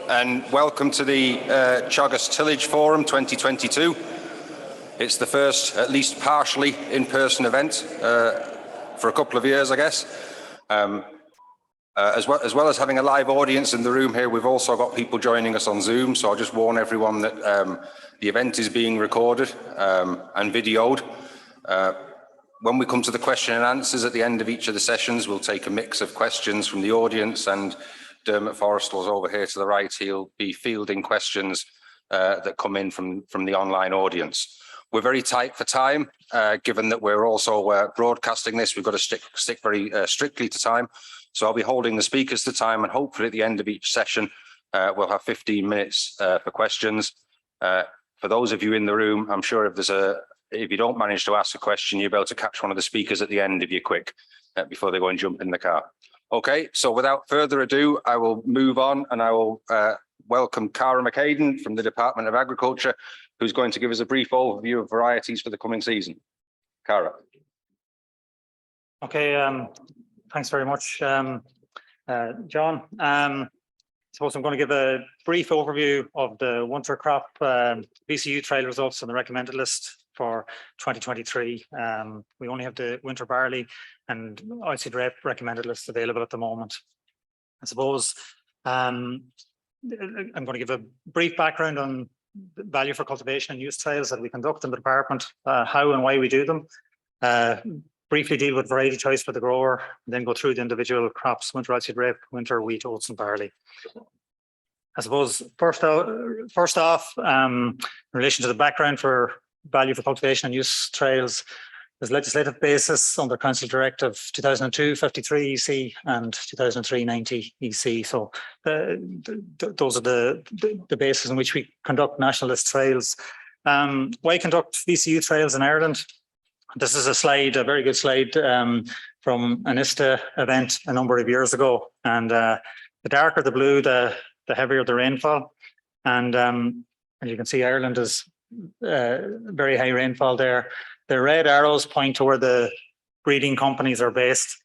And welcome to the Teagasc Tillage Forum 2022. It's the first, at least partially, in-person event for a couple of years, I guess. As well as having a live audience in the room here, we've also got people joining us on Zoom, so I'll just warn everyone that the event is being recorded and videoed. When we come to the question and answers at the end of each of the sessions, we'll take a mix of questions from the audience, and Dermot Forrestal's over here to the right. He'll be fielding questions that come in from the online audience. We're very tight for time, given that we're also broadcasting this. We've got to stick very strictly to time. So I'll be holding the speakers to time, and hopefully at the end of each session, we'll have 15 minutes for questions. For those of you in the room, I'm sure if you don't manage to ask a question, you'll be able to catch one of the speakers at the end if you're quick, before they go and jump in the car. Okay, so without further ado, I will move on, and I will welcome Cara McCaden from the Department of Agriculture, who's going to give us a brief overview of varieties for the coming season. Cara. Okay, thanks very much, John. I suppose I'm going to give a brief overview of the winter crop VCU trial results on the recommended list for 2023. We only have the winter barley and oilseed rape recommended lists available at the moment. I suppose I'm going to give a brief background on value for cultivation and use trials that we conduct in the department, how and why we do them, briefly deal with variety choice for the grower, and then go through the individual crops: winter oilseed rape, winter wheat, oats and barley. I suppose first off, in relation to the background for value for cultivation and use trials, there's legislative basis under Council Directive 2002-53 EC and 2003-90 EC. So those are the bases in which we conduct national list trials. Why conduct VCU trials in Ireland? This is a slide, a very good slide from an ISTA event a number of years ago. And the darker the blue, the heavier the rainfall. And you can see Ireland is very high rainfall there. The red arrows point to where the breeding companies are based,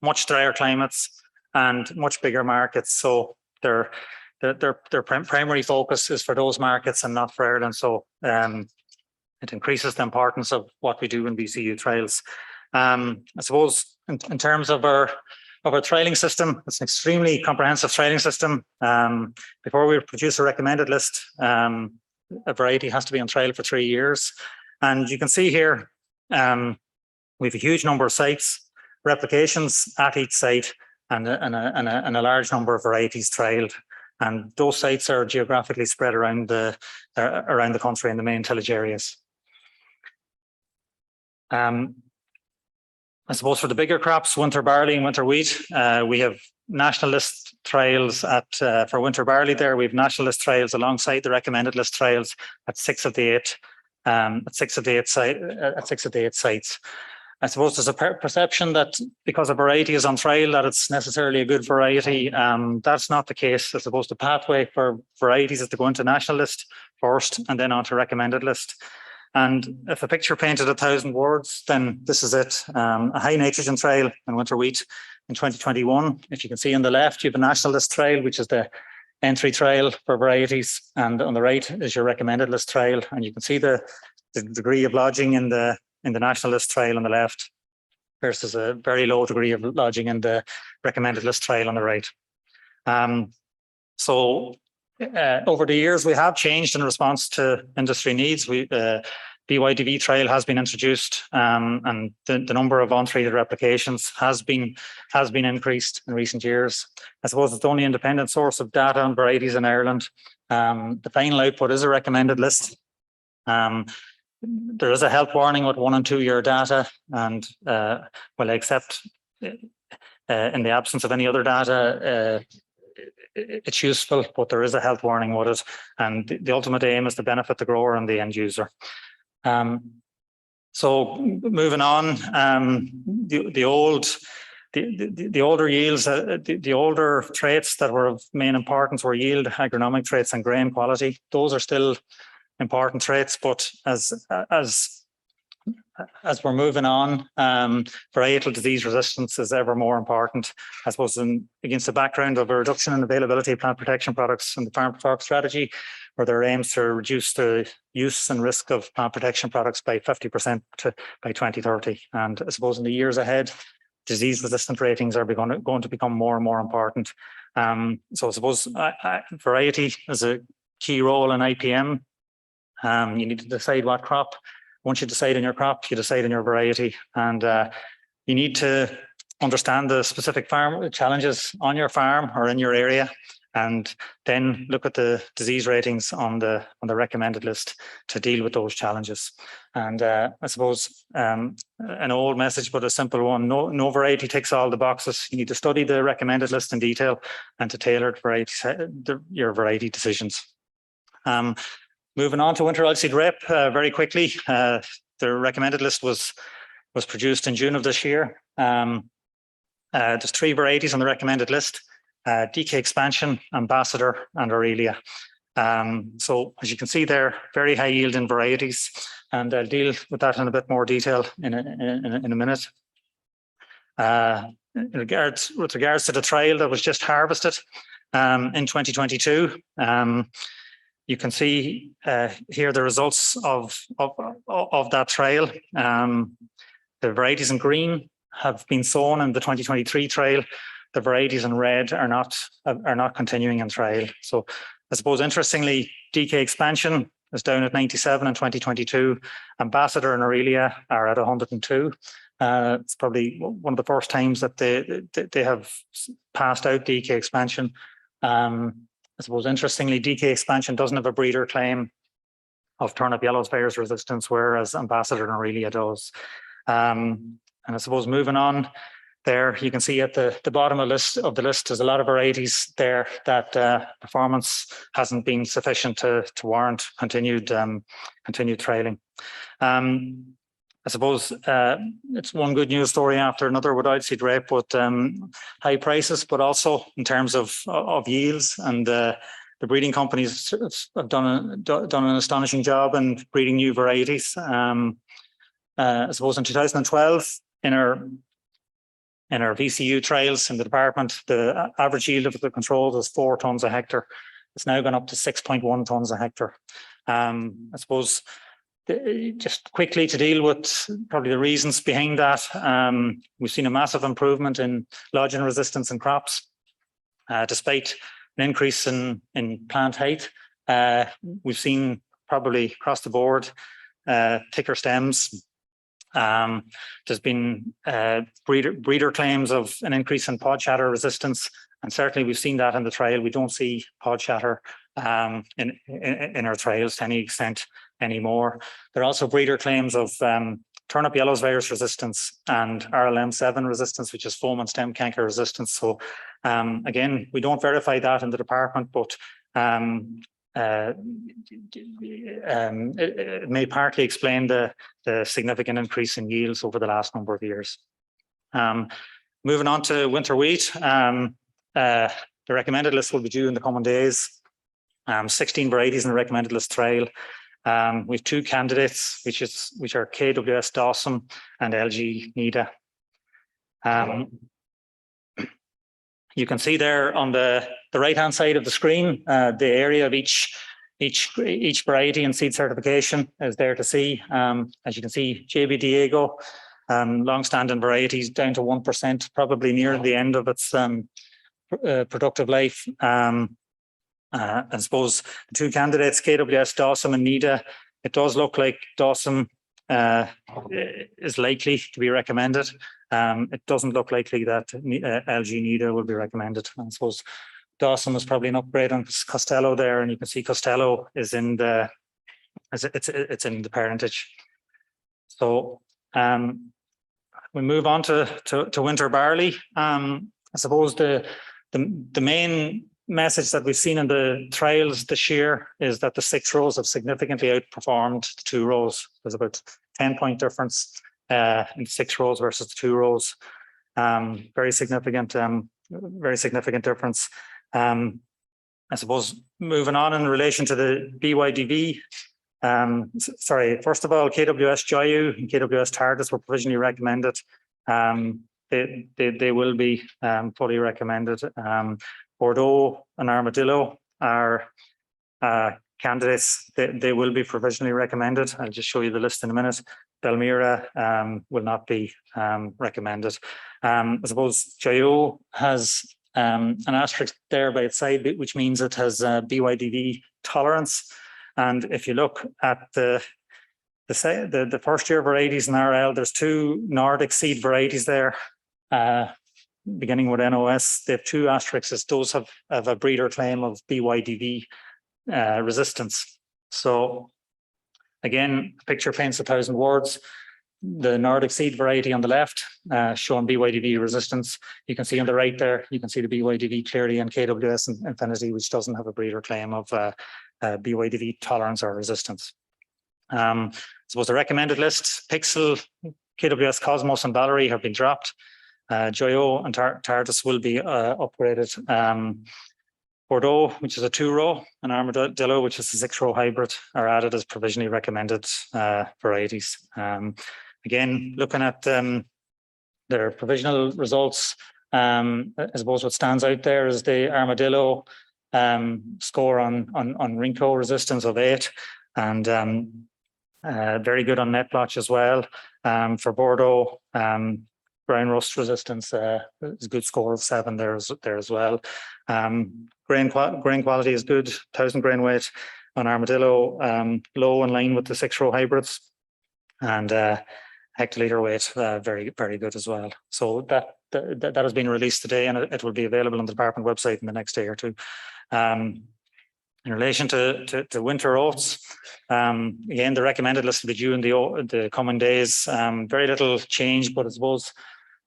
much drier climates and much bigger markets. So their primary focus is for those markets and not for Ireland. So it increases the importance of what we do in VCU trials. I suppose in terms of our trialing system, it's an extremely comprehensive trialing system. Before we produce a recommended list, a variety has to be on trial for 3 years. And you can see here, we have a huge number of sites, replications at each site, and a large number of varieties trialed. And those sites are geographically spread around the country in the main tillage areas. I suppose for the bigger crops, winter barley and winter wheat, we have national list trials for winter barley there. We have national list trials alongside the recommended list trials at 6 of the 8 sites. I suppose there's a perception that because a variety is on trial that it's necessarily a good variety. That's not the case. I suppose the pathway for varieties is to go into national list first and then onto recommended list. And if a picture painted 1,000 words, then this is it. A high nitrogen trial in winter wheat in 2021. If you can see on the left, you have a national list trial, which is the entry trial for varieties. And on the right is your recommended list trial. And you can see the degree of lodging in the national list trial on the left versus a very low degree of lodging in the recommended list trial on the right. Over the years, we have changed in response to industry needs. BYDV trial has been introduced, and the number of untreated replications has been increased in recent years. I suppose it's the only independent source of data on varieties in Ireland. The final output is a recommended list. There is a health warning with 1 and 2 year data, and except in the absence of any other data, it's useful, but there is a health warning with it, and the ultimate aim is to benefit the grower and the end user. So moving on, the older yields, the older traits that were of main importance were yield, agronomic traits, and grain quality. Those are still important traits, but as as we're moving on, varietal disease resistance is ever more important. I suppose against the background of a reduction in availability of plant protection products and the farm to fork strategy, where there are aims to reduce the use and risk of plant protection products by 50% by 2030. And I suppose in the years ahead, disease resistant ratings are going to become more and more important. So I suppose variety is a key role in IPM. You need to decide what crop. Once you decide on your crop, you decide on your variety, and you need to understand the specific farm challenges on your farm or in your area, and then look at the disease ratings on the recommended list to deal with those challenges. And I suppose an old message, but a simple one: no variety ticks all the boxes. You need to study the recommended list in detail and to tailor your variety decisions. Moving on to winter oilseed rape very quickly. The recommended list was produced in June of this year. There's 3 varieties on the recommended list: DK Expansion, Ambassador, and Aurelia. So as you can see, they're very high yielding varieties, and I'll deal with that in a bit more detail in a minute. With regards to the trial that was just harvested in 2022. You can see here the results of that trial. The varieties in green have been sown in the 2023 trial. The varieties in red are not continuing in trial. So I suppose interestingly, DK Expansion is down at 97 in 2022. Ambassador and Aurelia are at 102. It's probably one of the first times that they have passed out DK Expansion. I suppose interestingly, DK Expansion doesn't have a breeder claim of turnip yellow virus resistance, whereas Ambassador and Aurelia does. And I suppose moving on there, you can see at the bottom of the list, there's a lot of varieties there that performance hasn't been sufficient to warrant continued trailing. I suppose it's one good news story after another with oilseed rape, with high prices, but also in terms of yields. And the breeding companies have done an astonishing job in breeding new varieties. I suppose in 2012, in our VCU trials in the department, the average yield of the controls was 4 tonnes a hectare. It's now gone up to 6.1 tonnes a hectare. I suppose just quickly to deal with probably the reasons behind that, we've seen a massive improvement in lodging resistance in crops, despite an increase in plant height. We've seen probably across the board thicker stems. There's been breeder claims of an increase in pod shatter resistance, and certainly we've seen that in the trial. We don't see pod shatter in our trials to any extent anymore. There are also breeder claims of turnip yellow virus resistance and RLM7 resistance, which is foam and stem canker resistance. So again, we don't verify that in the department, but it may partly explain the significant increase in yields over the last number of years. Moving on to winter wheat, the recommended list will be due in the coming days. 16 varieties in the recommended list trial. We have 2 candidates, which are KWS Dawson and LG NIDA. You can see there on the right-hand side of the screen, the area of each variety and seed certification is there to see. As you can see, JB Diego, long-standing varieties down to 1%, probably near the end of its productive life. I suppose the 2 candidates, KWS Dawson and NIDA, it does look like Dawson is likely to be recommended. It doesn't look likely that LG NIDA will be recommended. I suppose Dawson was probably an upgrade on Costello there, and you can see Costello is in the it's in the parentage. So we move on to winter barley. I suppose the main message that we've seen in the trials this year is that the 6 rows have significantly outperformed the 2 rows. There's about 10-point difference in 6 rows versus the 2 rows. Very significant difference. I suppose moving on in relation to the BYDV Sorry, first of all, KWS Joyu and KWS Teagasc were provisionally recommended. They will be fully recommended. Bordeaux and Armadillo are candidates. They will be provisionally recommended. I'll just show you the list in a minute. Belmira will not be recommended. I suppose Joyu has an asterisk there by its side, which means it has BYDV tolerance. And if you look at the first year varieties in RL, there's 2 Nordic seed varieties there, beginning with NOS. They have 2 asterisks. Those have a breeder claim of BYDV resistance. So again, the picture paints 1,000 words. The Nordic seed variety on the left showing BYDV resistance. You can see on the right there, you can see the BYDV clearly, and KWS and Infinity, which doesn't have a breeder claim of BYDV tolerance or resistance. I suppose the recommended list: Pixel, KWS Cosmos and Valerie have been dropped. Joyo and Teagasc will be upgraded. Bordeaux, which is a 2-row, and Armadillo, which is a 6-row hybrid, are added as provisionally recommended varieties. Again, looking at their provisional results, I suppose what stands out there is the Armadillo score on Rinco resistance of 8, and very good on net blotch as well. For Bordeaux, brown rust resistance is a good score of 7 there as well. Grain quality is good, 1,000 grain weight on Armadillo, low in line with the 6-row hybrids, and hectoliter weight very good as well. So that has been released today, and it will be available on the department website in the next day or two. In relation to winter oats, again, the recommended list will be due in the coming days. Very little change, but I suppose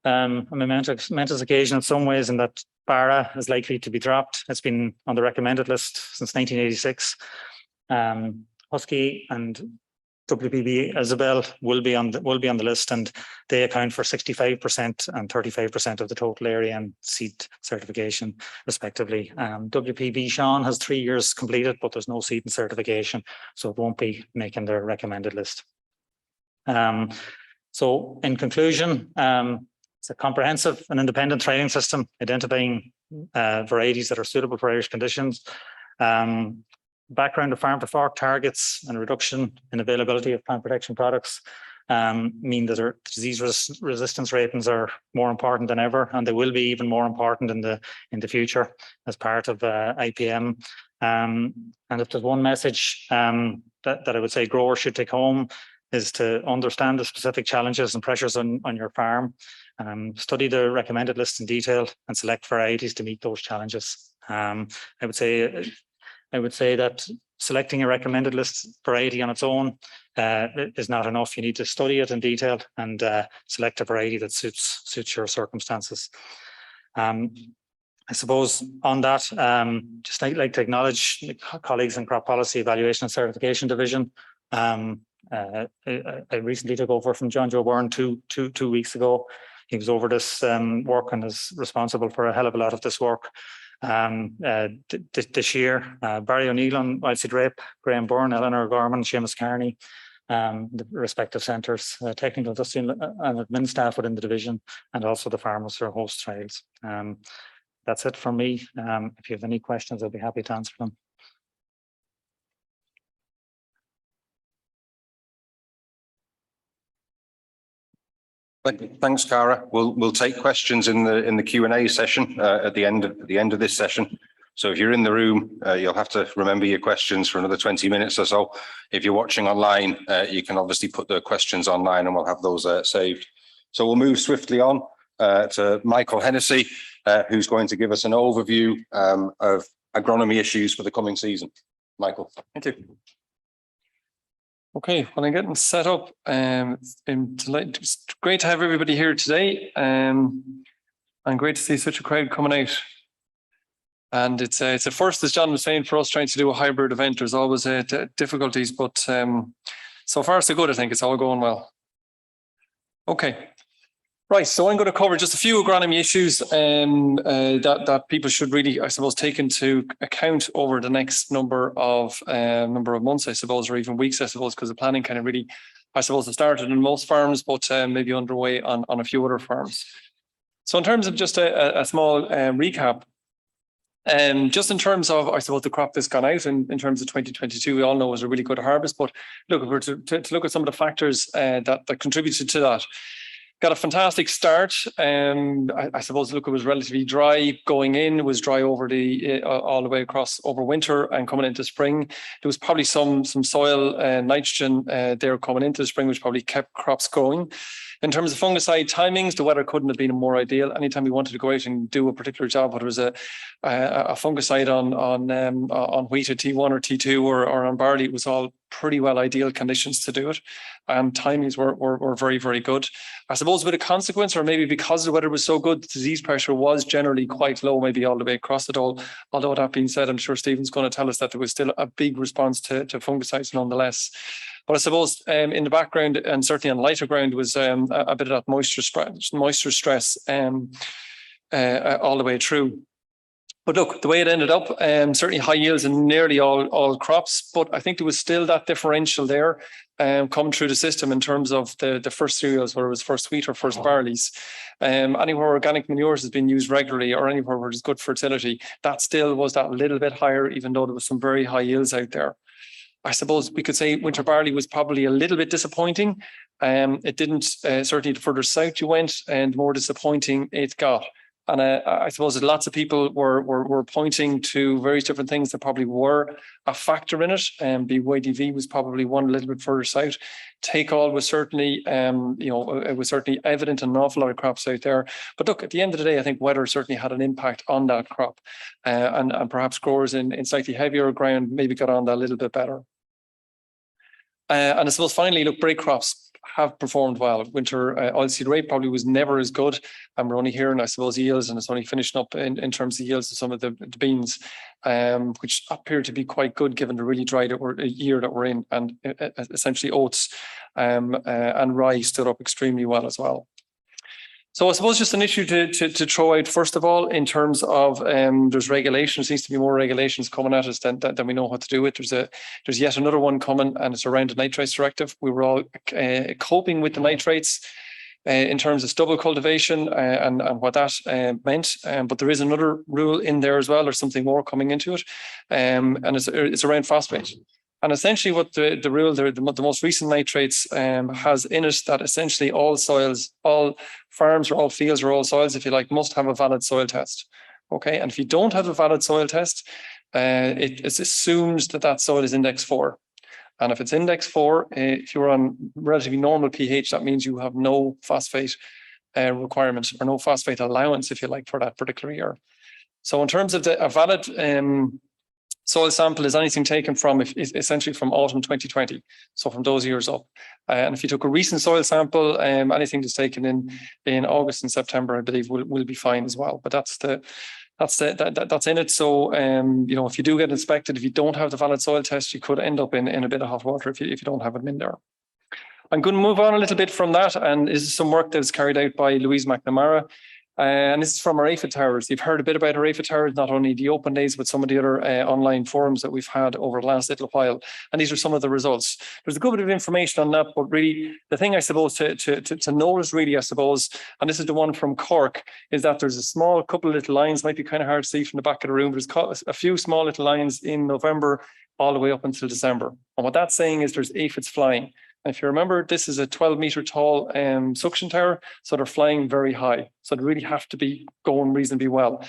a momentous occasion in some ways, in that Barra is likely to be dropped. It's been on the recommended list since 1986. Husky and WPB Isabel will be on the list, and they account for 65% and 35% of the total area and seed certification, respectively. WPB Sean has 3 years completed, but there's no seed and certification, so it won't be making their recommended list. So, in conclusion, it's a comprehensive and independent training system identifying varieties that are suitable for Irish conditions. Background of farm to fork targets and reduction in availability of plant protection products mean that our disease resistance ratings are more important than ever, and they will be even more important in the future as part of IPM. And if there's one message that I would say growers should take home, is to understand the specific challenges and pressures on your farm, study the recommended list in detail, and select varieties to meet those challenges. I would say that selecting a recommended list variety on its own is not enough. You need to study it in detail and select a variety that suits your circumstances. I suppose on that, just I'd like to acknowledge colleagues in Crop Policy Evaluation and Certification Division. I recently took over from John Joe Byrne two weeks ago. He was over this work and is responsible for a hell of a lot of this work. This year, Barry O'Neill on Wild Rape, Graham Byrne, Eleanor Gorman, Seamus Carney, the respective centres, technical industrial and admin staff within the division, and also the farmers who host trials. That's it from me. If you have any questions, I'll be happy to answer them. Thanks, Cara. We'll take questions in the Q&A session at the end of this session. So if you're in the room, you'll have to remember your questions for another 20 minutes or so. If you're watching online, you can obviously put the questions online, and we'll have those saved. So we'll move swiftly on to Michael Hennessy, who's going to give us an overview of agronomy issues for the coming season. Michael, thank you. Okay, well, I'm getting set up. It's great to have everybody here today, and great to see such a crowd coming out. And it's a first, as John was saying, for us trying to do a hybrid event. There's always difficulties, but so far so good. I think it's all going well. Okay, Right, so I'm going to cover just a few agronomy issues that people should really, I suppose, take into account over the next number of months, I suppose, or even weeks, I suppose, because the planning kind of really, I suppose, has started in most farms, but maybe underway on a few other farms. So in terms of just a small recap, just in terms of, I suppose, the crop that's gone out in terms of 2022, we all know it was a really good harvest, but look, if we're to look at some of the factors that contributed to that. Got a fantastic start. I suppose, look, it was relatively dry going in. It was dry over all the way across over winter and coming into spring. There was probably some soil nitrogen there coming into the spring, which probably kept crops going. In terms of fungicide timings, the weather couldn't have been more ideal. Anytime we wanted to go out and do a particular job, whether it was a fungicide on wheat at T1 or T2 or on barley, it was all pretty well ideal conditions to do it. And timings were very, very good. I suppose with a consequence, or maybe because the weather was so good, the disease pressure was generally quite low, maybe all the way across it all. Although that being said, I'm sure Stephen's going to tell us that there was still a big response to fungicides nonetheless. But I suppose in the background, and certainly on lighter ground, was a bit of that moisture stress all the way through. But look, the way it ended up, certainly high yields in nearly all crops, but I think there was still that differential there coming through the system in terms of the first cereals, whether it was first wheat or first barleys. Anywhere organic manures has been used regularly, or anywhere where there's good fertility, that still was that little bit higher, even though there was some very high yields out there. I suppose we could say winter barley was probably a little bit disappointing. It didn't, certainly the further south you went, and the more disappointing it got. And I suppose that lots of people were pointing to various different things that probably were a factor in it. BYDV was probably one a little bit further south. Take all was certainly, it was certainly evident in an awful lot of crops out there. But look, at the end of the day, I think weather certainly had an impact on that crop, and perhaps growers in slightly heavier ground maybe got on that a little bit better. And I suppose finally, look, break crops have performed well. Winter oilseed rape probably was never as good, and we're only hearing, I suppose, yields, and it's only finishing up in terms of yields of some of the beans, which appear to be quite good given the really dry year that we're in, and essentially oats and rye stood up extremely well as well. So I suppose just an issue to throw out, first of all, in terms of there's regulations, seems to be more regulations coming at us than we know what to do with. There's yet another one coming, and it's around the nitrates directive. We were all coping with the nitrates in terms of stubble cultivation and what that meant. But there is another rule in there as well, or something more coming into it, and it's around phosphate. And essentially what the rule, the most recent nitrates has in it that essentially all soils, all farms or all fields or all soils, if you like, must have a valid soil test. Okay, and if you don't have a valid soil test, it's assumed that soil is index 4. And if it's index 4, if you're on relatively normal pH, that means you have no phosphate requirement or no phosphate allowance, if you like, for that particular year. So in terms of a valid soil sample is anything taken from essentially from autumn 2020, so from those years up. And if you took a recent soil sample, anything that's taken in August and September, I believe, will be fine as well. But that's in it. So if you do get inspected, if you don't have the valid soil test, you could end up in a bit of hot water if you don't have it in there. I'm going to move on a little bit from that, and this is some work that was carried out by Louise McNamara. And this is from our aphid towers. You've heard a bit about our aphid towers, not only the open days, but some of the other online forums that we've had over the last little while. And these are some of the results. There's a good bit of information on that, but really the thing I suppose to notice really, I suppose, and this is the one from Cork, is that there's a small couple of little lines, might be kind of hard to see from the back of the room. There's a few small little lines in November all the way up until December. And what that's saying is there's aphids flying. If you remember, this is a 12-meter tall suction tower, so they're flying very high. So they really have to be going reasonably well.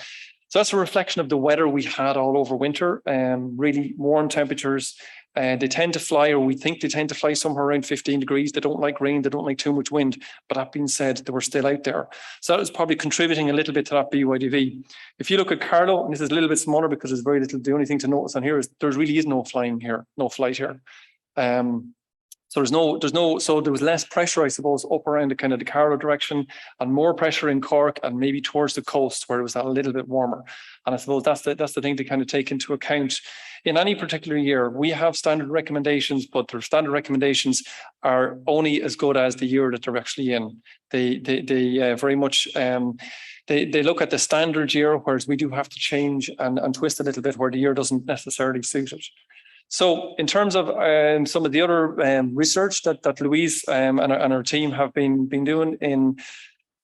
So that's a reflection of the weather we had all over winter, really warm temperatures. They tend to fly, or we think they tend to fly somewhere around 15 degrees. They don't like rain, they don't like too much wind. But that being said, they were still out there. So that was probably contributing a little bit to that BYDV. If you look at Carlo, and this is a little bit smaller because there's very little, the only thing to notice on here is there really is no flying here, no flight here. So so there was less pressure, I suppose, up around the kind of the Carlow direction, and more pressure in Cork and maybe towards the coast where it was a little bit warmer. And I suppose that's the thing to kind of take into account. In any particular year, we have standard recommendations, but their standard recommendations are only as good as the year that they're actually in. They very much they look at the standard year, whereas we do have to change and twist a little bit where the year doesn't necessarily suit it. So in terms of some of the other research that Louise and our team have been doing, in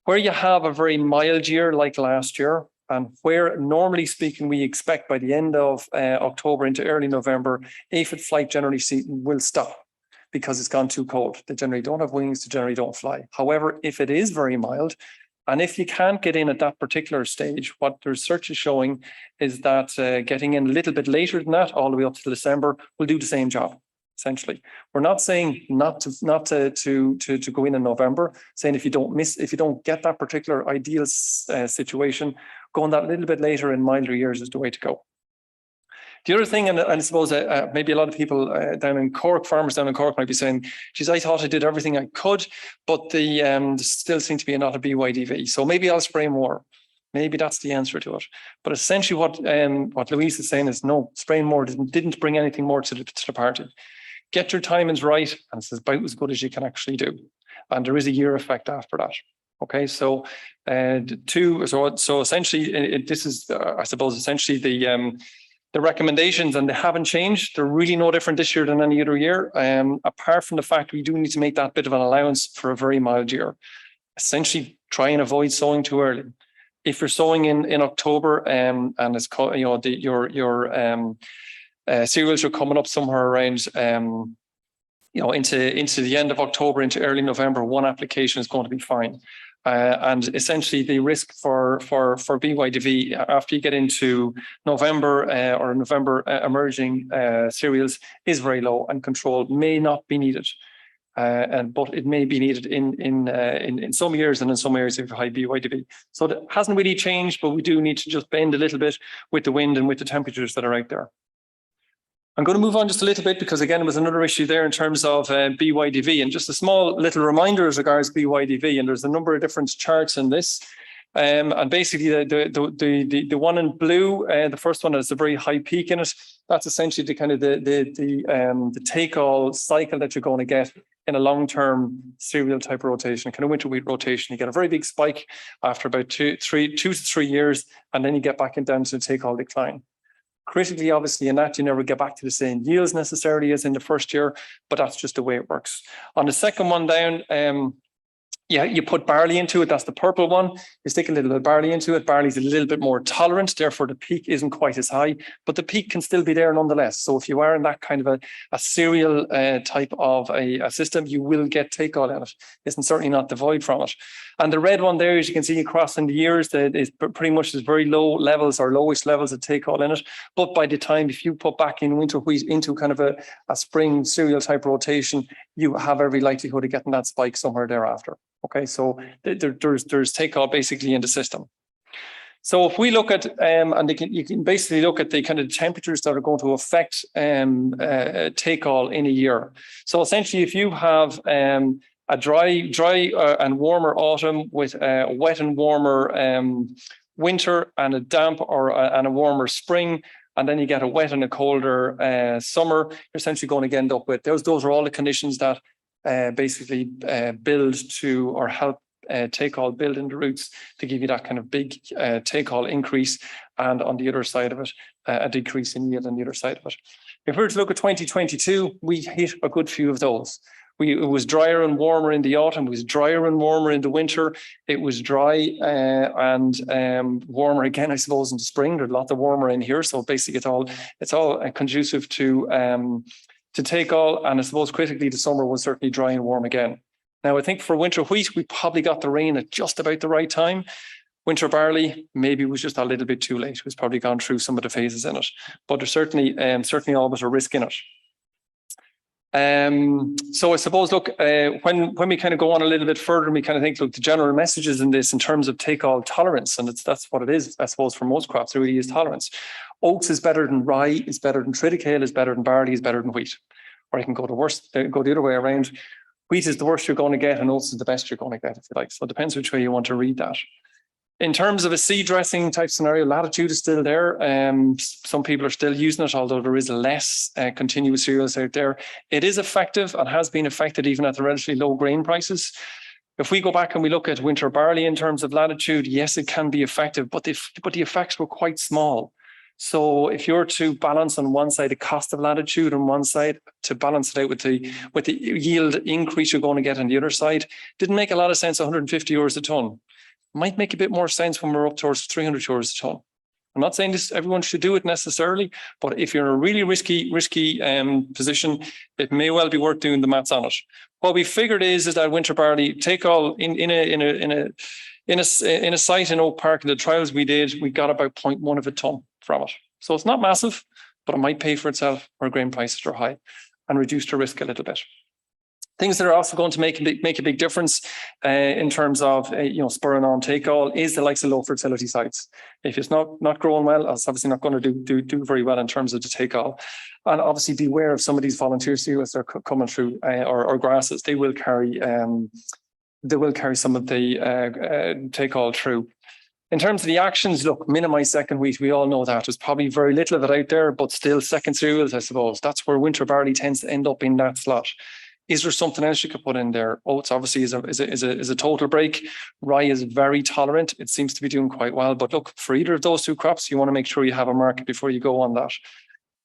where you have a very mild year like last year, and where normally speaking we expect by the end of October into early November, aphid flight generally will stop because it's gone too cold. They generally don't have wings, they generally don't fly. However, if it is very mild, and if you can't get in at that particular stage, what the research is showing is that getting in a little bit later than that, all the way up to December, will do the same job. Essentially, we're not saying not to go in November. Saying if you don't get that particular ideal situation, going that little bit later in milder years is the way to go. The other thing, and I suppose maybe a lot of people down in Cork, farmers down in Cork might be saying, geez, I thought I did everything I could, but there still seems to be not a BYDV. So maybe I'll spray more. Maybe that's the answer to it. But essentially what Louise is saying is, no, spraying more didn't bring anything more to the party. Get your timings right, and it's about as good as you can actually do. And there is a year effect after that. Okay, so essentially, this is, I suppose, essentially the recommendations, and they haven't changed. They're really no different this year than any other year, apart from the fact we do need to make that bit of an allowance for a very mild year. Essentially, try and avoid sowing too early. If you're sowing in October and it's your cereals are coming up somewhere around into the end of October, into early November, one application is going to be fine. And essentially the risk for BYDV after you get into November or November emerging cereals is very low, and control may not be needed. But it may be needed in some years, and in some areas of high BYDV. So that hasn't really changed, but we do need to just bend a little bit with the wind and with the temperatures that are out there. I'm going to move on just a little bit because, again, it was another issue there in terms of BYDV, and just a small little reminder as regards BYDV. And there's a number of different charts in this. And basically, the one in blue, the first one has a very high peak in it. That's essentially the kind of the take-all cycle that you're going to get in a long-term cereal type rotation, kind of winter wheat rotation. You get a very big spike after about 2 to 3 years, and then you get back down to the take-all decline. Critically, obviously, in that, you never get back to the same yields necessarily as in the first year, but that's just the way it works. On the second one down, you put barley into it. That's the purple one. You stick a little bit of barley into it. Barley's a little bit more tolerant, therefore the peak isn't quite as high, but the peak can still be there nonetheless. So if you are in that kind of a cereal type of a system, you will get take-all in it. It's certainly not devoid from it. And the red one there, as you can see across in the years, is pretty much there's very low levels or lowest levels of take-all in it. But by the time, if you put back in winter wheat into kind of a spring cereal type rotation, you have every likelihood of getting that spike somewhere thereafter. Okay, so there's take-all basically in the system. So if we look at, and you can basically look at the kind of temperatures that are going to affect take-all in a year. So essentially, if you have a dry and warmer autumn with a wet and warmer winter, and a damp and a warmer spring, and then you get a wet and a colder summer, you're essentially going to end up with those are all the conditions that basically build to or help take-all build in the roots to give you that kind of big take-all increase, and on the other side of it, a decrease in yield on the other side of it. If we were to look at 2022, we hit a good few of those. It was drier and warmer in the autumn. It was drier and warmer in the winter. It was dry and warmer again, I suppose, in the spring. There's lots of warmer in here, so basically it's all conducive to take-all. And I suppose critically, the summer was certainly dry and warm again. Now, I think for winter wheat, we probably got the rain at just about the right time. Winter barley maybe was just a little bit too late. It was probably gone through some of the phases in it, but there's certainly always a risk in it. So I suppose, look, when we kind of go on a little bit further, and we kind of think, look, the general messages in this in terms of take-all tolerance, and that's what it is, I suppose, for most crops, it really is tolerance. Oats is better than rye, is better than triticale, is better than barley, is better than wheat. or you can go the other way around. Wheat is the worst you're going to get and oats is the best you're going to get, if you like. So it depends which way you want to read that. In terms of a seed dressing type scenario, latitude is still there. Some people are still using it, although there is less continuous cereals out there. It is effective and has been effective even at the relatively low grain prices. If we go back and we look at winter barley in terms of latitude, yes, it can be effective, but the effects were quite small. So if you're to balance on one side the cost of latitude on one side to balance it out with the yield increase you're going to get on the other side, didn't make a lot of sense. 150 euros a ton might make a bit more sense when we're up towards 300 euros a ton. I'm not saying this everyone should do it necessarily, but if you're in a really risky position, it may well be worth doing the maths on it. What we figured is that winter barley take all in a site in Oak Park, in the trials we did, we got about 0.1 of a ton from it. So it's not massive, but it might pay for itself where grain prices are high and reduce the risk a little bit. Things that are also going to make a big difference in terms of spurring on take all is the likes of low fertility sites. If it's not growing well, it's obviously not going to do very well in terms of the take all. And obviously beware of some of these volunteer cereals that are coming through or grasses. They will carry some of the take all through. In terms of the actions, look, minimize second wheat. We all know that. There's probably very little of it out there, but still second cereals, I suppose. That's where winter barley tends to end up in that slot. Is there something else you could put in there? Oats obviously is a total break. Rye is very tolerant. It seems to be doing quite well. But look, for either of those two crops, you want to make sure you have a market before you go on that.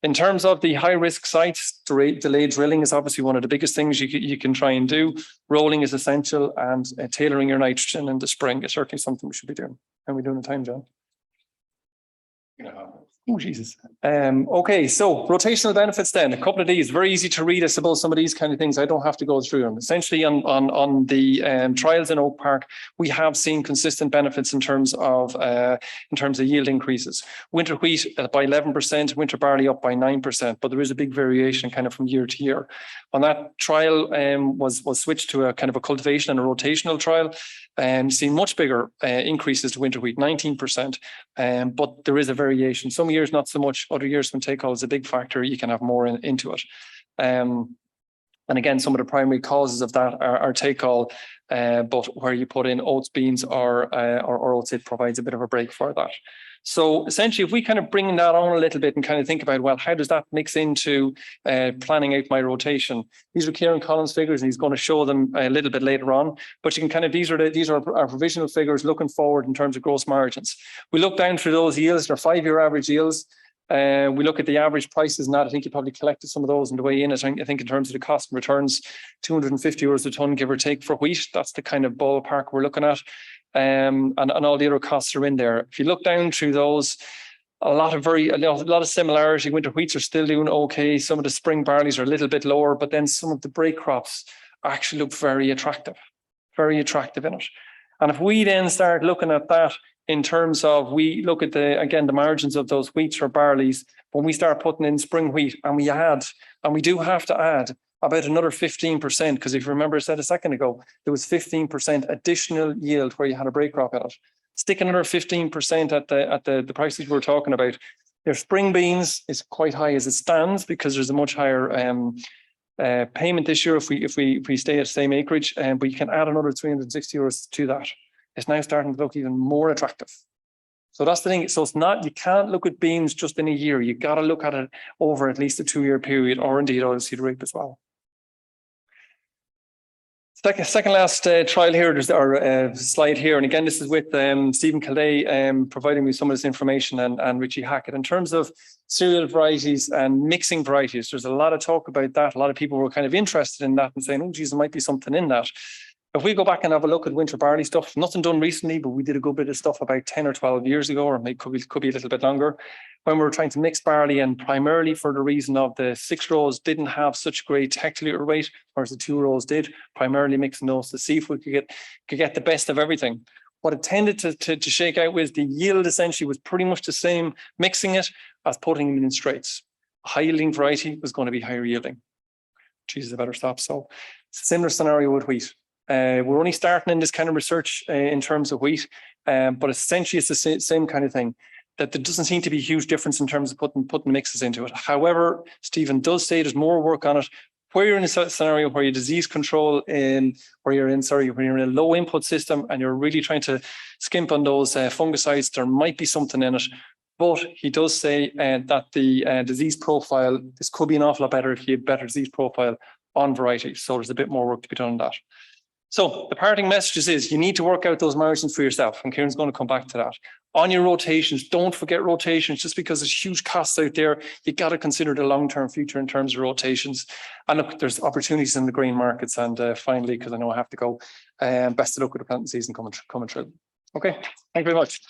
In terms of the high risk sites, delayed drilling is obviously one of the biggest things you can try and do. Rolling is essential, and tailoring your nitrogen in the spring is certainly something we should be doing. How are we doing in time, John? Oh, Jesus. Okay, so rotational benefits then. A couple of these, very easy to read, I suppose, some of these kind of things. I don't have to go through them. Essentially, on the trials in Oak Park, we have seen consistent benefits in terms of yield increases. Winter wheat by 11%, winter barley up by 9%, but there is a big variation kind of from year to year. On that trial was switched to a kind of a cultivation and a rotational trial. Seen much bigger increases to winter wheat, 19%, but there is a variation. Some years not so much, other years when take all is a big factor, you can have more into it. And again, some of the primary causes of that are take all, but where you put in oats, beans, or oats, it provides a bit of a break for that. So essentially, if we kind of bring that on a little bit and kind of think about, well, how does that mix into planning out my rotation? These are Kieran Collins' figures, and he's going to show them a little bit later on. But you can kind of, these are our provisional figures looking forward in terms of gross margins. We look down through those yields, they're 5-year average yields. We look at the average prices and that. I think you probably collected some of those on the way in. I think in terms of the cost and returns, 250 euros a ton, give or take, for wheat. That's the kind of ballpark we're looking at. And all the other costs are in there. If you look down through those, a lot of similarity. Winter wheats are still doing okay. Some of the spring barleys are a little bit lower, but then some of the break crops actually look very attractive in it. And if we then start looking at that in terms of, we look at the margins of those wheats or barleys, when we start putting in spring wheat and we do have to add about another 15%, because if you remember, I said a second ago, there was 15% additional yield where you had a break crop in it. Stick another 15% at the prices we're talking about. Their spring beans is quite high as it stands because there's a much higher payment this year if we stay at the same acreage, but you can add another 360 euros to that. It's now starting to look even more attractive. So that's the thing. So it's not, you can't look at beans just in a year. You got to look at it over at least a 2-year period, or indeed oilseed rape as well. Second last trial here, there's our slide here. And again, this is with Stephen Kildea providing me some of this information, and Richie Hackett. In terms of cereal varieties and mixing varieties, there's a lot of talk about that. A lot of people were kind of interested in that and saying, oh, geez, there might be something in that. If we go back and have a look at winter barley stuff, nothing done recently, but we did a good bit of stuff about 10 or 12 years ago, or maybe could be a little bit longer, when we were trying to mix barley, and primarily for the reason of the 6 rows didn't have such great hectoliter weight, whereas the 2 rows did, primarily mixing those to see if we could get the best of everything. What it tended to shake out was the yield essentially was pretty much the same mixing it as putting them in straights. A high yielding variety was going to be higher yielding. Jesus, I better stop. So it's a similar scenario with wheat. We're only starting in this kind of research in terms of wheat, but essentially it's the same kind of thing, that there doesn't seem to be a huge difference in terms of putting mixes into it. However, Stephen does say there's more work on it, where you're in a scenario where you disease control when you're in a low input system and you're really trying to skimp on those fungicides, there might be something in it. But he does say that the disease profile, this could be an awful lot better if you had better disease profile on variety. So there's a bit more work to be done on that. So the parting messages is you need to work out those margins for yourself, and Kieran's going to come back to that. On your rotations, don't forget rotations. Just because there's huge costs out there, you got to consider the long-term future in terms of rotations. And look, there's opportunities in the grain markets. And finally, because I know I have to go, best of luck with the planting season coming through. Okay, thank you very much.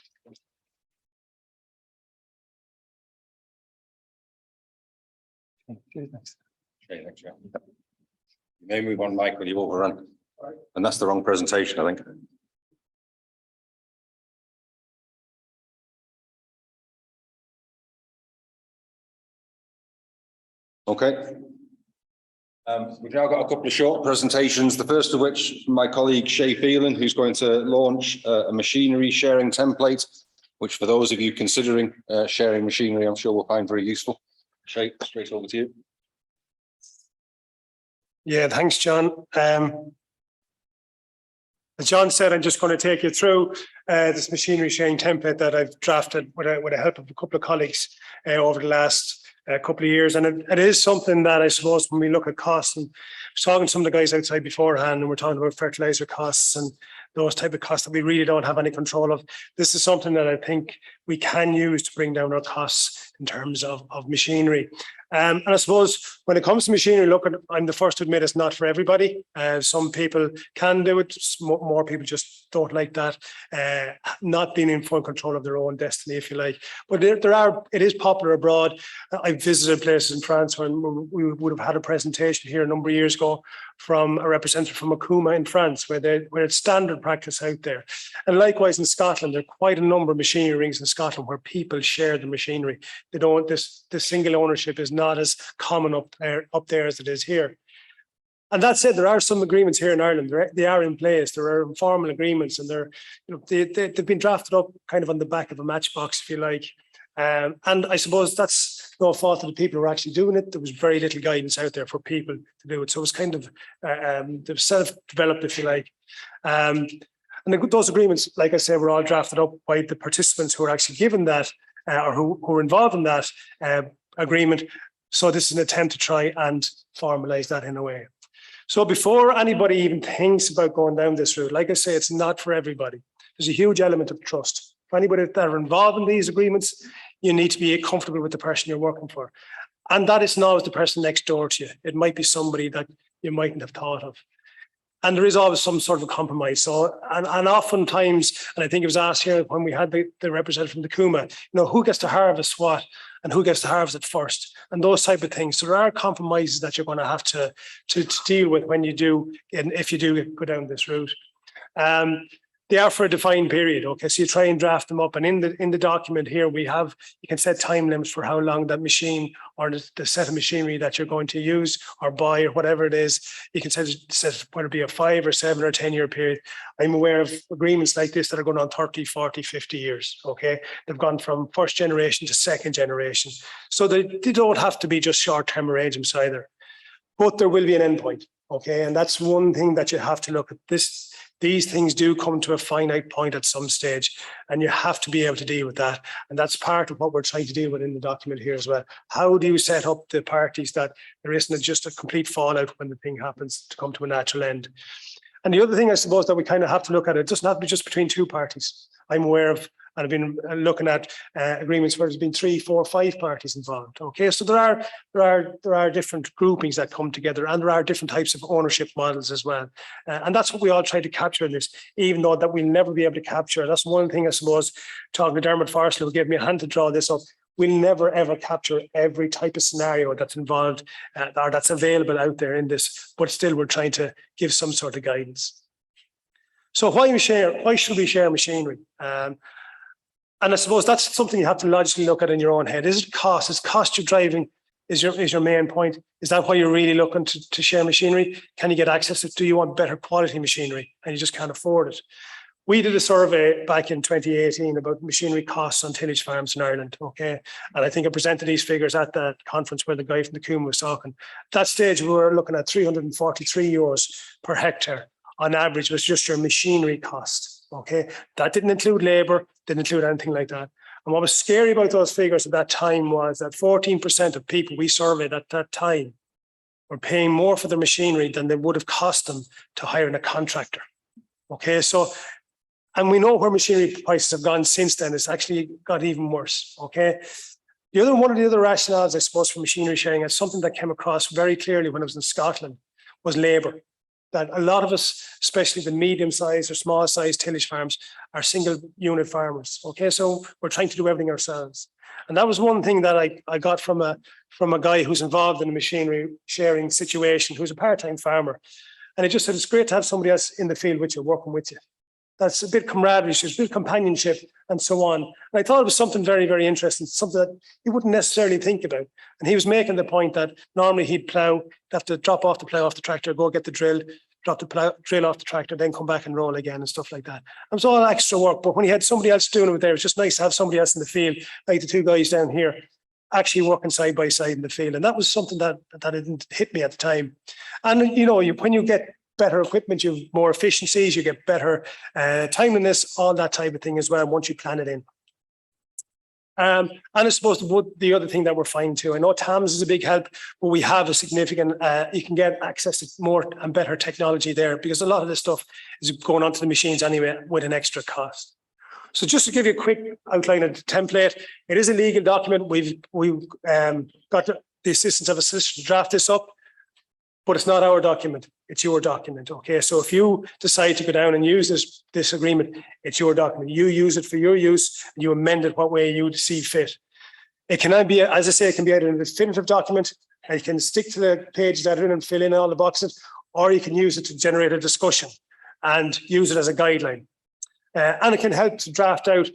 Okay, thanks. You may move on, Michael, you've overrun. And that's the wrong presentation, I think. Okay. We've now got a couple of short presentations, the first of which my colleague Shay Phelan, who's going to launch a machinery sharing template, which for those of you considering sharing machinery, I'm sure will find very useful. Shay, straight over to you. Yeah, thanks, John. As John said, I'm just going to take you through this machinery sharing template that I've drafted with the help of a couple of colleagues over the last couple of years. And it is something that I suppose when we look at costs, and I was talking to some of the guys outside beforehand, and we're talking about fertilizer costs and those type of costs that we really don't have any control of. This is something that I think we can use to bring down our costs in terms of machinery. And I suppose when it comes to machinery, look, I'm the first to admit it's not for everybody. Some people can do it. More people just don't like that, not being in full control of their own destiny, if you like. But it is popular abroad. I visited places in France when we would have had a presentation here a number of years ago from a representative from Akuma in France, where it's standard practice out there. And likewise in Scotland, there are quite a number of machinery rings in Scotland where people share the machinery. They don't, this single ownership is not as common up there as it is here. And that said, there are some agreements here in Ireland. They are in place. There are informal agreements, and they've been drafted up kind of on the back of a matchbox, if you like. And I suppose that's no fault of the people who are actually doing it. There was very little guidance out there for people to do it. So it was kind of self-developed, if you like. And those agreements, like I said, were all drafted up by the participants who are actually given that or who were involved in that agreement. So this is an attempt to try and formalize that in a way. So before anybody even thinks about going down this route, like I say, it's not for everybody. There's a huge element of trust. For anybody that are involved in these agreements, you need to be comfortable with the person you're working for. And that isn't always the person next door to you. It might be somebody that you mightn't have thought of. And there is always some sort of compromise. So, and oftentimes, and I think it was asked here when we had the representative from the Kuma, who gets to harvest what and who gets to harvest it first, and those type of things. So there are compromises that you're going to have to deal with when you do, and if you do go down this route. They are for a defined period. Okay, so you try and draft them up, and in the document here you can set time limits for how long that machine or the set of machinery that you're going to use or buy or whatever it is. You can set whether it be a 5 or 7 or 10 year period. I'm aware of agreements like this that are going on 30, 40, 50 years. Okay, they've gone from first generation to second generation, so they don't have to be just short-term arrangements either. But there will be an endpoint. Okay, and that's one thing that you have to look at. These things do come to a finite point at some stage, and you have to be able to deal with that. And that's part of what we're trying to deal with in the document here as well. How do you set up the parties that there isn't just a complete fallout when the thing happens to come to a natural end? And the other thing I suppose that we kind of have to look at, it doesn't have to be just between two parties. I'm aware of, and I've been looking at agreements where there's been 3, 4, 5 parties involved. Okay, so there are different groupings that come together, and there are different types of ownership models as well. And that's what we all try to capture in this, even though that we'll never be able to capture. That's one thing I suppose, talking to Dermot Forsley, who gave me a hand to draw this up. We'll never ever capture every type of scenario that's involved or that's available out there in this, but still we're trying to give some sort of guidance. So why should we share machinery? And I suppose that's something you have to logically look at in your own head. Is it cost? Is cost you're driving is your main point? Is that why you're really looking to share machinery? Can you get access to it? Do you want better quality machinery and you just can't afford it? We did a survey back in 2018 about machinery costs on tillage farms in Ireland, okay? And I think I presented these figures at that conference where the guy from the Coombe was talking. At that stage, we were looking at €343 per hectare on average was just your machinery cost, okay? That didn't include labour, didn't include anything like that. And what was scary about those figures at that time was that 14% of people we surveyed at that time were paying more for their machinery than they would have cost them to hire a contractor, okay? So, and we know where machinery prices have gone since then. It's actually got even worse, okay? One of the other rationales, I suppose, for machinery sharing, is something that came across very clearly when I was in Scotland, was labour. That a lot of us, especially the medium-sized or small-sized tillage farms, are single-unit farmers, okay? So we're trying to do everything ourselves. And that was one thing that I got from a guy who's involved in a machinery sharing situation, who's a part-time farmer. And he just said, it's great to have somebody else in the field with you, working with you. That's a bit camaraderie, a bit companionship, and so on. And I thought it was something very, very interesting, something that you wouldn't necessarily think about. And he was making the point that normally he'd plough, have to drop off the plough off the tractor, go get the drill, drop the drill off the tractor, then come back and roll again and stuff like that. It was all extra work, but when he had somebody else doing it there, it was just nice to have somebody else in the field, like the two guys down here, actually working side by side in the field. And that was something that didn't hit me at the time. And you know, when you get better equipment, you have more efficiencies, you get better timeliness, all that type of thing as well, once you plan it in. And I suppose the other thing that we're finding too, I know TAMS is a big help, but we have a significant, you can get access to more and better technology there, because a lot of this stuff is going onto the machines anyway with an extra cost. So just to give you a quick outline of the template, it is a legal document. We've got the assistance of a solicitor to draft this up, but it's not our document, it's your document, okay? So if you decide to go down and use this agreement, it's your document. You use it for your use, and you amend it what way you see fit. It can be, as I say, it can be either a definitive document, and you can stick to the pages that are in and fill in all the boxes, or you can use it to generate a discussion and use it as a guideline. And it can help to draft out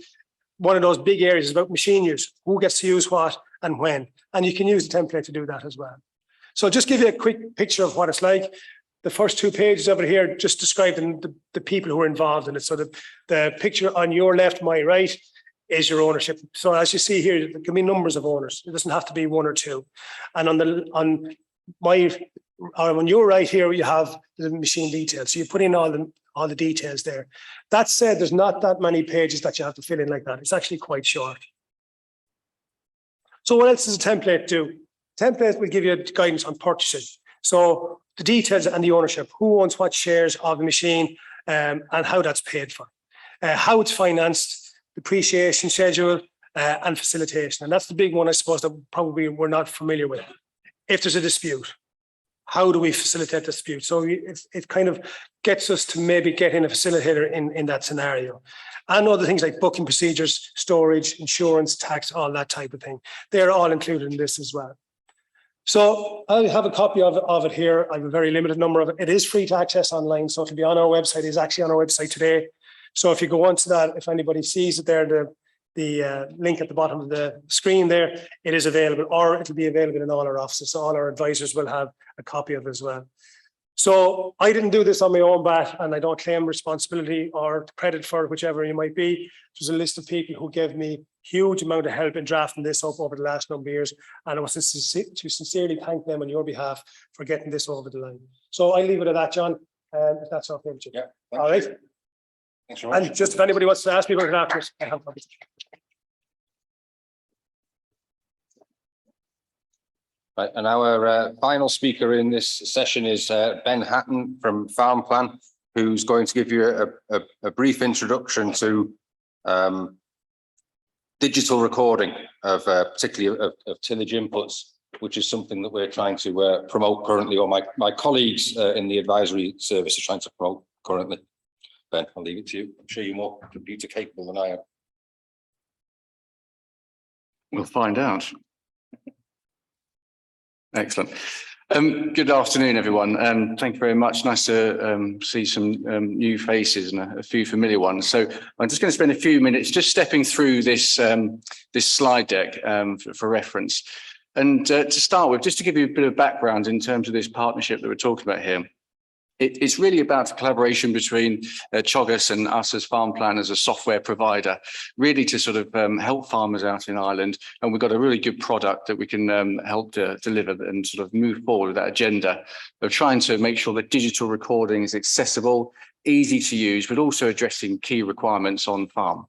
one of those big areas about machine use, who gets to use what and when, and you can use the template to do that as well. So just give you a quick picture of what it's like. The first 2 pages over here just describing the people who are involved in it. So the picture on your left, my right, is your ownership. So as you see here, there can be numbers of owners. It doesn't have to be 1 or 2. And on your right here, you have the machine details. So you put in all the details there. That said, there's not that many pages that you have to fill in like that. It's actually quite short. So what else does a template do? Template will give you guidance on purchasing. So the details and the ownership, who owns what shares of the machine, and how that's paid for, how it's financed, depreciation schedule, and facilitation. And that's the big one, I suppose, that probably we're not familiar with. If there's a dispute, how do we facilitate dispute? So it kind of gets us to maybe get in a facilitator in that scenario. And other things like booking procedures, storage, insurance, tax, all that type of thing. They're all included in this as well. So I have a copy of it here. I have a very limited number of it. It is free to access online, so it'll be on our website. It's actually on our website today. So if you go onto that, if anybody sees it there, the link at the bottom of the screen there, it is available, or it'll be available in all our offices. So all our advisors will have a copy of it as well. So I didn't do this on my own bat, and I don't claim responsibility or credit for whichever you might be. There's a list of people who gave me huge amount of help in drafting this up over the last number of years, and I want to sincerely thank them on your behalf for getting this over the line. So I leave it at that, John, if that's okay with you. Yeah. All right. Thanks very much. And just if anybody wants to ask me about it afterwards, I have copies. Right, and our final speaker in this session is Ben Hatton from Farm Plan, who's going to give you a brief introduction to digital recording of particularly of tillage inputs, which is something that we're trying to promote currently, or my colleagues in the advisory service are trying to promote currently. Ben, I'll leave it to you. I'm sure you're more computer capable than I am. We'll find out. Excellent. Good afternoon, everyone. Thank you very much. Nice to see some new faces and a few familiar ones. So I'm just going to spend a few minutes just stepping through this this slide deck for reference. And to start with, just to give you a bit of background in terms of this partnership that we're talking about here. It's really about a collaboration between Teagasc and us as farm planners, a software provider, really to sort of help farmers out in Ireland. And we've got a really good product that we can help to deliver and sort of move forward with that agenda of trying to make sure that digital recording is accessible, easy to use, but also addressing key requirements on farm.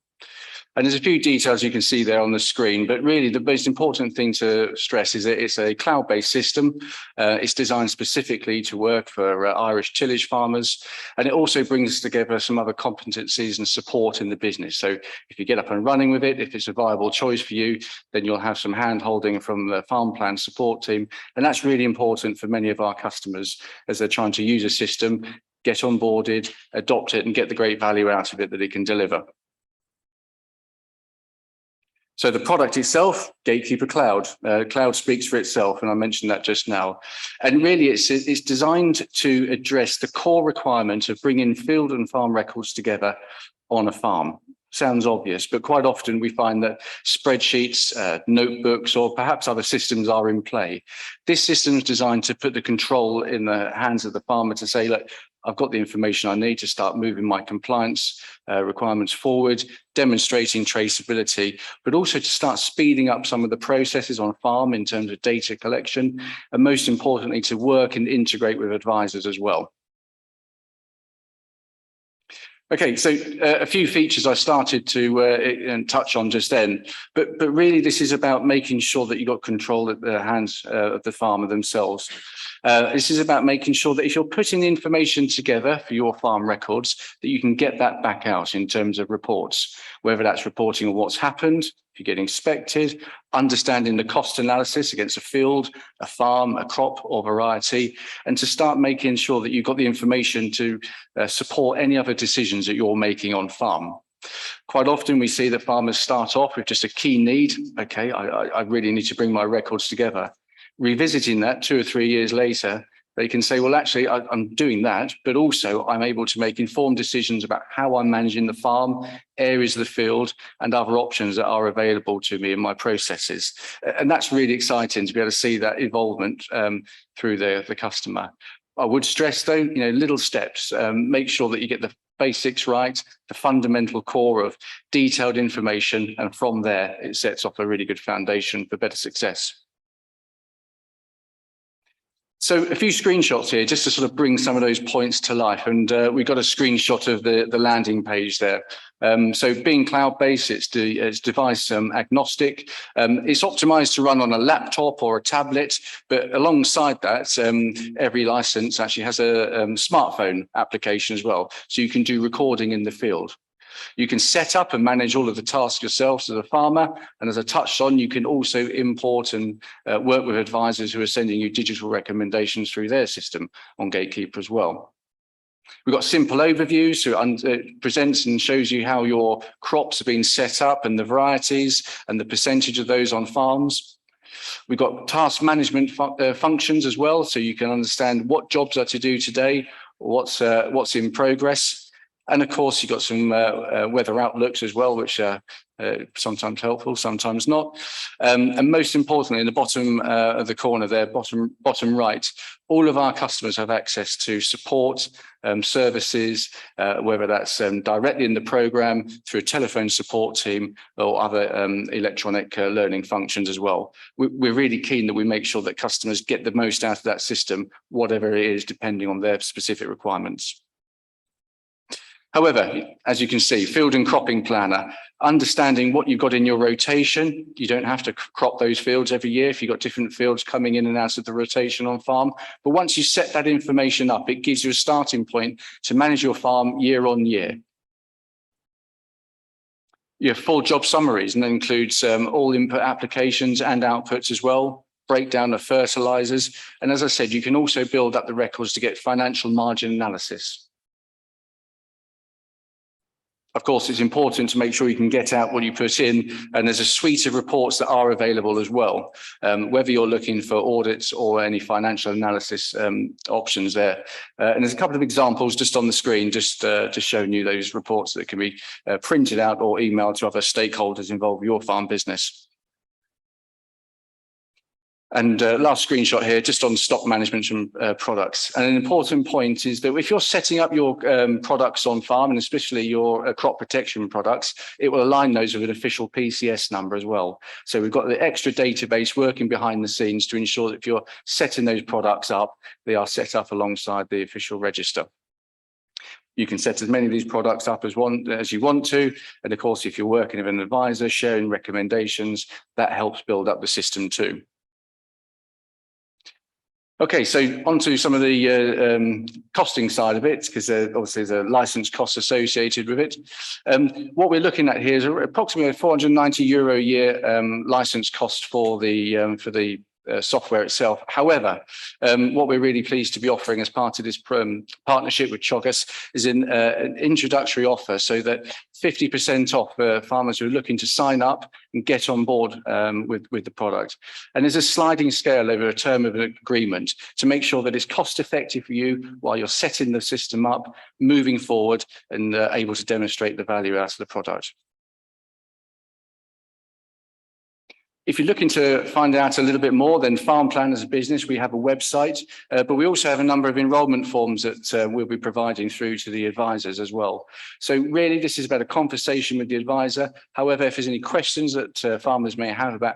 And there's a few details you can see there on the screen, but really the most important thing to stress is that it's a cloud-based system. It's designed specifically to work for Irish tillage farmers, and it also brings together some other competencies and support in the business. So if you get up and running with it, if it's a viable choice for you, then you'll have some hand-holding from the farm plan support team. And that's really important for many of our customers as they're trying to use a system, get onboarded, adopt it, and get the great value out of it that it can deliver. So the product itself, Gatekeeper Cloud. Cloud speaks for itself, and I mentioned that just now. And really, it's designed to address the core requirement of bringing field and farm records together on a farm. Sounds obvious, but quite often we find that spreadsheets, notebooks, or perhaps other systems are in play. This system is designed to put the control in the hands of the farmer to say, look, I've got the information I need to start moving my compliance requirements forward, demonstrating traceability, but also to start speeding up some of the processes on farm in terms of data collection, and most importantly, to work and integrate with advisors as well. Okay, so a few features I started to touch on just then, but really this is about making sure that you've got control at the hands of the farmer themselves. This is about making sure that if you're putting the information together for your farm records, that you can get that back out in terms of reports, whether that's reporting on what's happened, if you get inspected, understanding the cost analysis against a field, a farm, a crop or variety, and to start making sure that you've got the information to support any other decisions that you're making on farm. Quite often we see that farmers start off with just a key need. Okay, I really need to bring my records together. Revisiting that 2 or 3 years later, they can say, well, actually, I'm doing that, but also I'm able to make informed decisions about how I'm managing the farm, areas of the field, and other options that are available to me in my processes. And that's really exciting to be able to see that involvement through the customer. I would stress, though, little steps. Make sure that you get the basics right, the fundamental core of detailed information, and from there, it sets off a really good foundation for better success. So a few screenshots here just to sort of bring some of those points to life. And we've got a screenshot of the landing page there. So being cloud-based, it's device agnostic. It's optimized to run on a laptop or a tablet, but alongside that, every license actually has a smartphone application as well. So you can do recording in the field. You can set up and manage all of the tasks yourself as a farmer. And as I touched on, you can also import and work with advisors who are sending you digital recommendations through their system on Gatekeeper as well. We've got simple overviews, so it presents and shows you how your crops are being set up and the varieties and the percentage of those on farms. We've got task management functions as well, so you can understand what jobs are to do today, what's in progress. And of course, you've got some weather outlooks as well, which are sometimes helpful, sometimes not. And most importantly, in the bottom of the corner there, bottom right, all of our customers have access to support services, whether that's directly in the program, through a telephone support team, or other electronic learning functions as well. We're really keen that we make sure that customers get the most out of that system, whatever it is, depending on their specific requirements. However, as you can see, field and cropping planner, understanding what you've got in your rotation. You don't have to crop those fields every year if you've got different fields coming in and out of the rotation on farm. But once you set that information up, it gives you a starting point to manage your farm year on year. You have full job summaries, and that includes all input applications and outputs as well, breakdown of fertilizers. And as I said, you can also build up the records to get financial margin analysis. Of course, it's important to make sure you can get out what you put in, and there's a suite of reports that are available as well, whether you're looking for audits or any financial analysis options there. And there's a couple of examples just on the screen, just showing you those reports that can be printed out or emailed to other stakeholders involved with your farm business. And last screenshot here, just on stock management and products. And an important point is that if you're setting up your products on farm, and especially your crop protection products, it will align those with an official PCS number as well. So we've got the extra database working behind the scenes to ensure that if you're setting those products up, they are set up alongside the official register. You can set as many of these products up as you want to. And of course, if you're working with an advisor, sharing recommendations, that helps build up the system too. Okay, so onto some of the costing side of it, because obviously there's a license cost associated with it. What we're looking at here is approximately a €490 a year license cost for the software itself. However, what we're really pleased to be offering as part of this partnership with Teagasc is an introductory offer, so that 50% off farmers who are looking to sign up and get on board with the product. And there's a sliding scale over a term of an agreement to make sure that it's cost effective for you while you're setting the system up, moving forward, and able to demonstrate the value out of the product. If you're looking to find out a little bit more, then Farm Plan as a business, we have a website, but we also have a number of enrolment forms that we'll be providing through to the advisors as well. So really, this is about a conversation with the advisor. However, if there's any questions that farmers may have about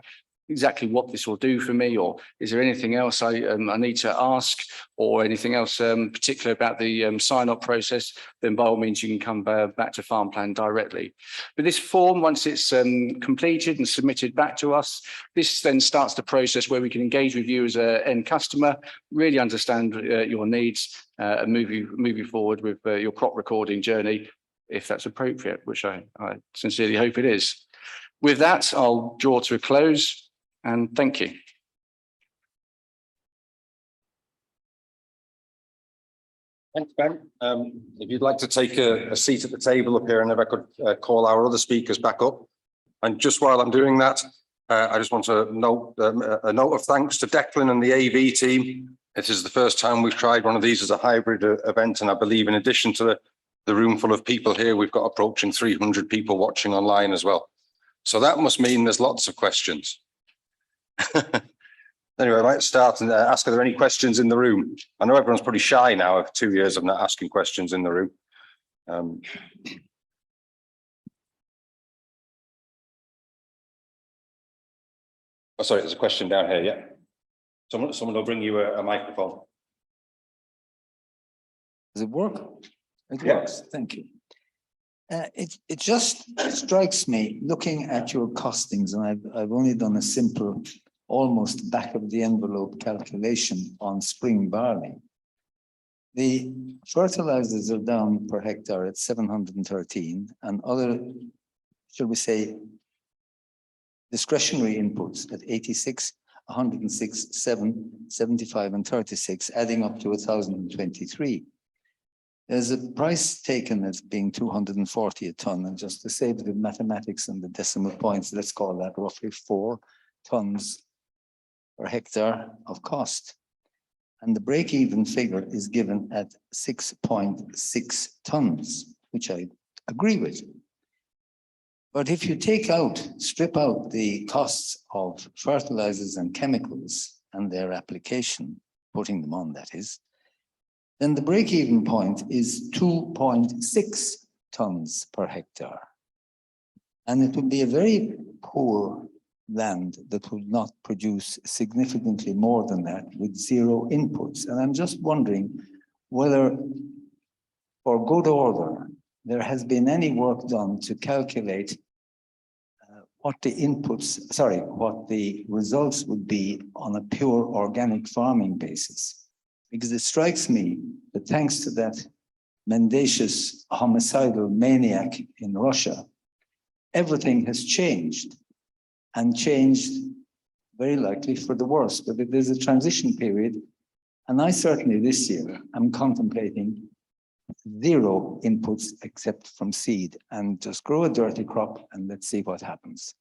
exactly what this will do for me, or is there anything else I need to ask, or anything else particular about the sign-up process, then by all means you can come back to Farm Plan directly. But this form, once it's completed and submitted back to us, this then starts the process where we can engage with you as an end customer, really understand your needs, and move you forward with your crop recording journey, if that's appropriate, which I sincerely hope it is. With that, I'll draw to a close. And thank you. Thanks, Ben. If you'd like to take a seat at the table up here, and if I could call our other speakers back up. And just while I'm doing that, I just want to note a note of thanks to Declan and the AV team. It is the first time we've tried one of these as a hybrid event, and I believe in addition to the room full of people here, we've got approaching 300 people watching online as well. So that must mean there's lots of questions. Anyway, I might start and ask, are there any questions in the room? I know everyone's pretty shy now of 2 years of not asking questions in the room. Oh, sorry, there's a question down here, yeah. Someone will bring you a microphone. Does it work? It works, thank you. It just strikes me, looking at your costings, and I've only done a simple, almost back of the envelope calculation on spring barley. The fertilizers are down per hectare at 713, and other, shall we say, discretionary inputs at 86, 106, 7, 75, and 36, adding up to 1,023. There's a price taken as being 240 a ton, and just to save the mathematics and the decimal points, let's call that roughly 4 tons per hectare of cost. And the break-even figure is given at 6.6 tons, which I agree with. But if you strip out the costs of fertilizers and chemicals and their application, putting them on, that is, then the break-even point is 2.6 tons per hectare. And it would be a very poor land that would not produce significantly more than that with zero inputs. And I'm just wondering whether, for good order, there has been any work done to calculate what the results would be on a pure organic farming basis. Because it strikes me that thanks to that mendacious homicidal maniac in Russia, everything has changed, and changed very likely for the worse. But there's a transition period, and I certainly this year am contemplating zero inputs except from seed, and just grow a dirty crop and let's see what happens.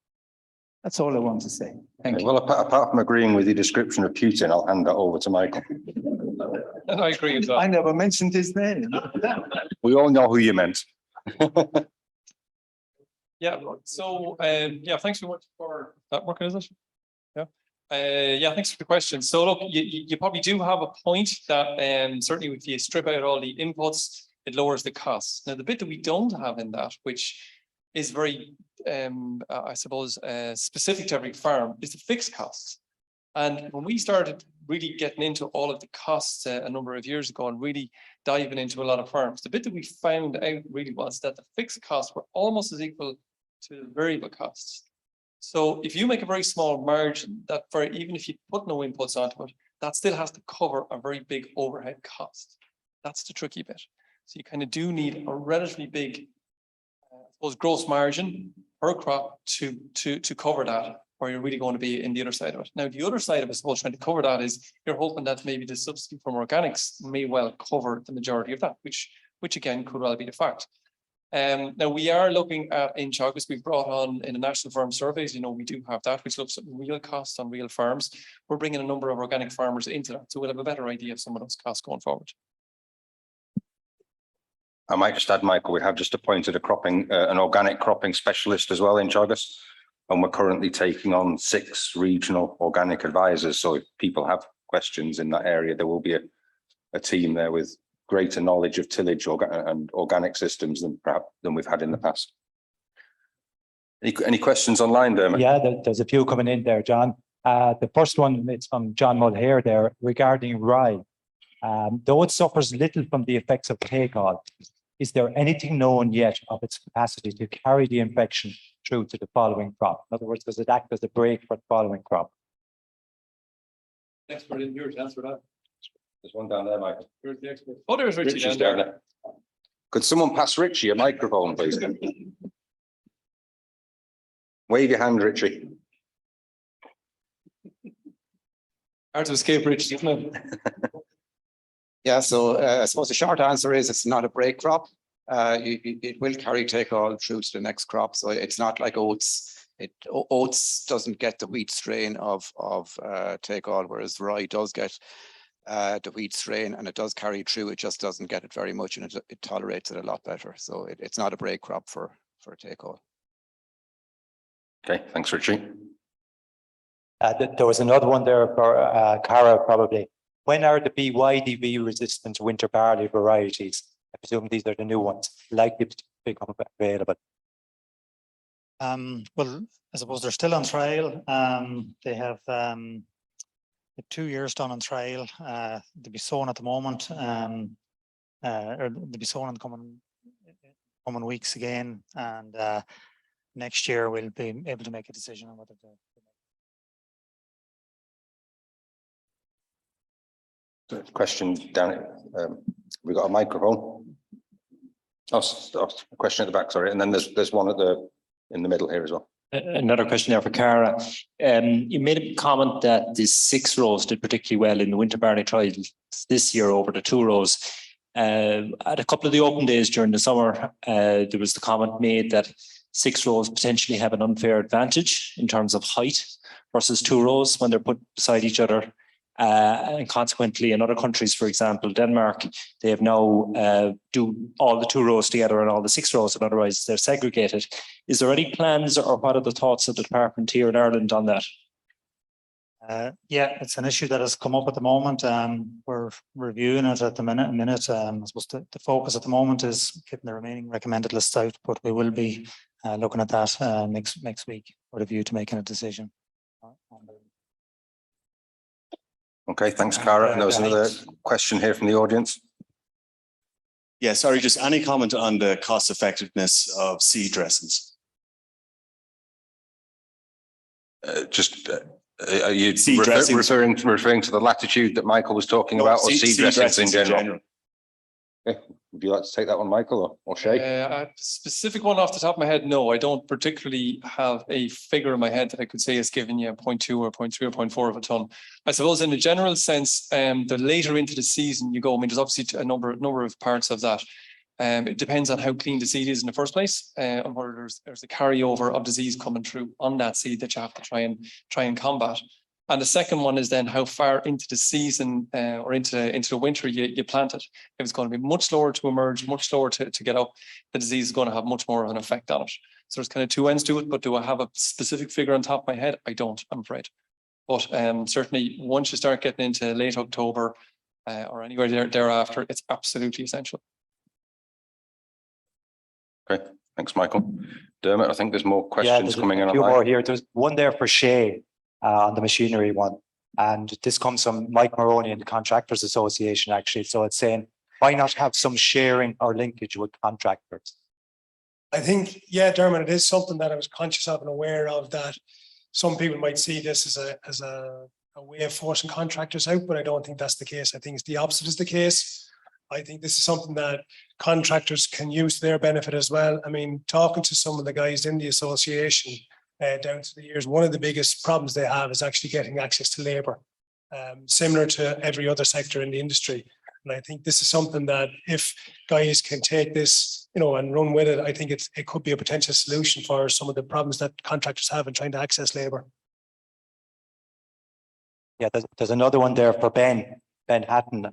That's all I want to say. Thank you. Well, apart from agreeing with your description of Putin, I'll hand that over to Michael. And I agree with that. I never mentioned his name. We all know who you meant. Yeah, so yeah, thanks so much for that working, is it? Yeah. Yeah, thanks for the question. So look, you probably do have a point that certainly if you strip out all the inputs, it lowers the costs. Now, the bit that we don't have in that, which is very, I suppose, specific to every farm, is the fixed costs. And when we started really getting into all of the costs a number of years ago and really diving into a lot of farms, the bit that we found out really was that the fixed costs were almost as equal to the variable costs. So if you make a very small margin, even if you put no inputs onto it, that still has to cover a very big overhead cost. That's the tricky bit. So you kind of do need a relatively big, I suppose, gross margin per crop to cover that, or you're really going to be in the other side of it. Now, the other side of it, I suppose, trying to cover that is you're hoping that maybe the subsidy from organics may well cover the majority of that, which again could well be the fact. Now we are looking at in Teagasc, we've brought on in the national farm surveys, we do have that, which looks at real costs on real farms. We're bringing a number of organic farmers into that, so we'll have a better idea of some of those costs going forward. I might just add, Michael, we have just appointed an organic cropping specialist as well in Teagasc, and we're currently taking on 6 regional organic advisors. So if people have questions in that area, there will be a team there with greater knowledge of tillage and organic systems than we've had in the past. Any questions online, Dermot? Yeah, there's a few coming in there, John. The first one, it's from John Mulhare there regarding rye. Though it suffers little from the effects of take-all, is there anything known yet of its capacity to carry the infection through to the following crop? In other words, does it act as a break for the following crop? Expert in here to answer that. There's one down there, Michael. Where's the expert? Oh, there's Richie Richie's down down there. Could someone pass Richie a microphone, please? Wave your hand, Richie. Hard to escape, Richie, isn't it? Yeah, so I suppose the short answer is it's not a break crop. It will carry take all through to the next crop. So it's not like oats. Oats doesn't get the wheat strain of take all, whereas rye does get the wheat strain, and it does carry through. It just doesn't get it very much, and it tolerates it a lot better. So it's not a break crop for take all. Okay, thanks, Richie. There was another one there for Cara, probably. When are the BYDV resistant winter barley varieties? I presume these are the new ones likely to become available. Well, I suppose they're still on trial. They have 2 years done on trial. They'll be sown at the moment, or they'll be sown in the coming weeks again, and next year we'll be able to make a decision on whether to. Question down. We got a microphone. Oh, a question at the back. Sorry, and then there's one in the middle here as well. Another question there for Cara. You made a comment that the 6 rows did particularly well in the winter barley trials this year over the 2 rows. At a couple of the open days during the summer, there was the comment made that 6 rows potentially have an unfair advantage in terms of height versus 2 rows when they're put beside each other. And consequently, in other countries, for example, Denmark, they have now do all the 2 rows together and all the 6 rows, and otherwise they're segregated. Is there any plans, or what are the thoughts of the department here in Ireland on that? Yeah, it's an issue that has come up at the moment. We're reviewing it at the minute. I suppose the focus at the moment is getting the remaining recommended lists out, but we will be looking at that next week with a view to making a decision. Okay, thanks, Cara. And there was another question here from the audience. Yeah, sorry, just any comment on the cost effectiveness of seed dressings? Are you seed referring to the latitude that Michael was talking about, or seed dressings in general? Okay. Would you like to take that one, Michael, or Shay? A specific one off the top of my head, no. I don't particularly have a figure in my head that I could say is giving you 0.2 or 0.3 or 0.4 of a ton. I suppose in a general sense, the later into the season you go, I mean, there's obviously a number of parts of that. It depends on how clean the seed is in the first place, and whether there's a carryover of disease coming through on that seed that you have to try and combat. And the second one is then how far into the season or into the winter you plant it. If it's going to be much slower to emerge, much slower to get up, the disease is going to have much more of an effect on it. So there's kind of 2 ends to it, but do I have a specific figure on top of my head? I don't, I'm afraid. But certainly once you start getting into late October or anywhere thereafter, it's absolutely essential. Okay, thanks, Michael. Dermot, I think there's more Yeah, questions there's coming in a few online. more here. There's one there for Shay on the machinery one. And this comes from Mike Maroney and the Contractors Association, actually. So it's saying, why not have some sharing or linkage with contractors? I think, yeah, Dermot, it is something that I was conscious of and aware of, that some people might see this as a way of forcing contractors out, but I don't think that's the case. I think it's the opposite is the case. I think this is something that contractors can use to their benefit as well. I mean, talking to some of the guys in the association down to the years, one of the biggest problems they have is actually getting access to labour, similar to every other sector in the industry. And I think this is something that if guys can take this, you know, and run with it, I think it could be a potential solution for some of the problems that contractors have in trying to access labour. Yeah, there's another one there for Ben Hatton.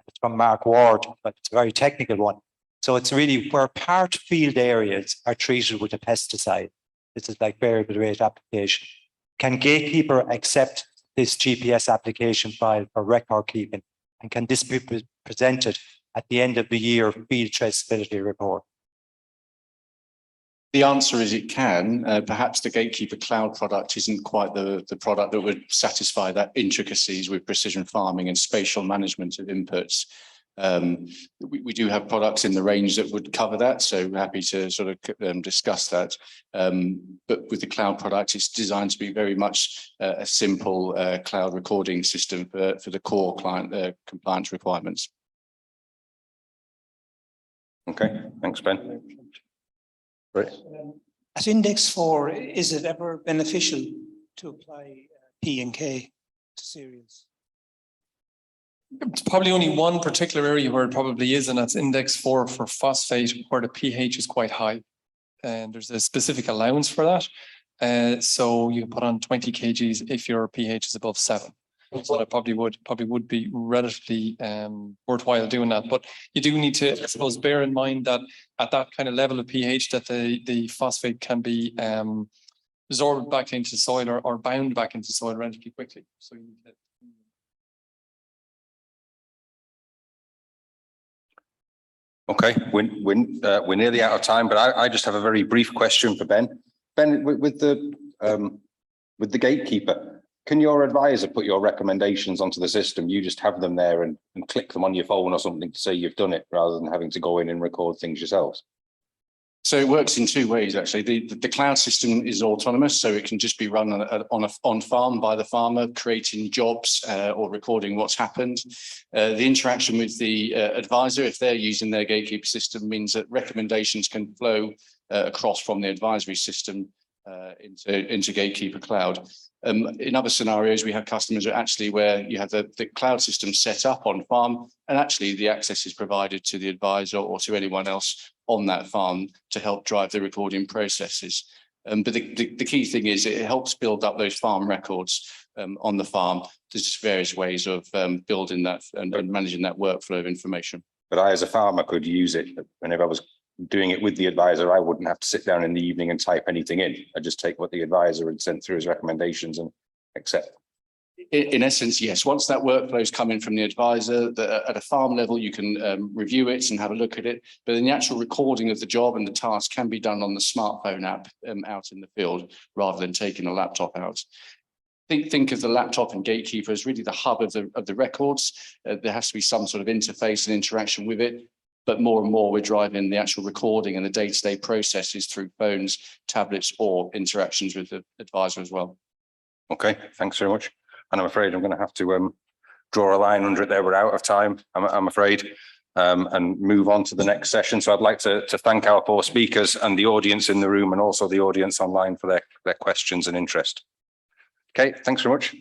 It's from Mark Ward, but it's a very technical one. So it's really where part field areas are treated with a pesticide. This is like variable rate application. Can gatekeeper accept this GPS application file for record keeping? And can this be presented at the end of the year field traceability report? The answer is it can. Perhaps the Gatekeeper Cloud product isn't quite the product that would satisfy that intricacies with precision farming and spatial management of inputs. We do have products in the range that would cover that, so happy to sort of discuss that. But with the cloud product, it's designed to be very much a simple cloud recording system for the core client compliance requirements. Okay, thanks, Ben. Right. At index 4, is it ever beneficial to apply P and K to cereals? It's probably only one particular area where it probably is, and that's index 4 for phosphate, where the pH is quite high. And there's a specific allowance for that. So you can put on 20 kgs if your pH is above 7. So that probably would be relatively worthwhile doing that. But you do need to, I suppose, bear in mind that at that kind of level of pH that the phosphate can be absorbed back into soil or bound back into soil relatively quickly. So you need to. Okay, we're nearly out of time, but I just have a very brief question for Ben. Ben, with the gatekeeper, can your advisor put your recommendations onto the system? You just have them there and click them on your phone or something to say you've done it, rather than having to go in and record things yourselves? So it works in two ways, actually. The cloud system is autonomous, so it can just be run on farm by the farmer, creating jobs or recording what's happened. The interaction with the advisor, if they're using their gatekeeper system, means that recommendations can flow across from the advisory system into Gatekeeper Cloud. In other scenarios, we have customers actually where you have the cloud system set up on farm, and actually the access is provided to the advisor or to anyone else on that farm to help drive the recording processes. But the key thing is it helps build up those farm records on the farm. There's just various ways of building that and managing that workflow of information. But I, as a farmer, could use it, and if I was doing it with the advisor, I wouldn't have to sit down in the evening and type anything in. I just take what the advisor had sent through as recommendations and accept. In essence, yes. Once that workflow is coming from the advisor, at a farm level, you can review it and have a look at it. But then the actual recording of the job and the task can be done on the smartphone app out in the field, rather than taking a laptop out. Think of the laptop and Gatekeeper as really the hub of the records. There has to be some sort of interface and interaction with it. But more and more, we're driving the actual recording and the day-to-day processes through phones, tablets, or interactions with the advisor as well. Okay, thanks very much. And I'm afraid I'm going to have to draw a line under it there. We're out of time, I'm afraid, and move on to the next session. So I'd like to thank our 4 speakers and the audience in the room, and also the audience online for their questions and interest. Okay, thanks very much.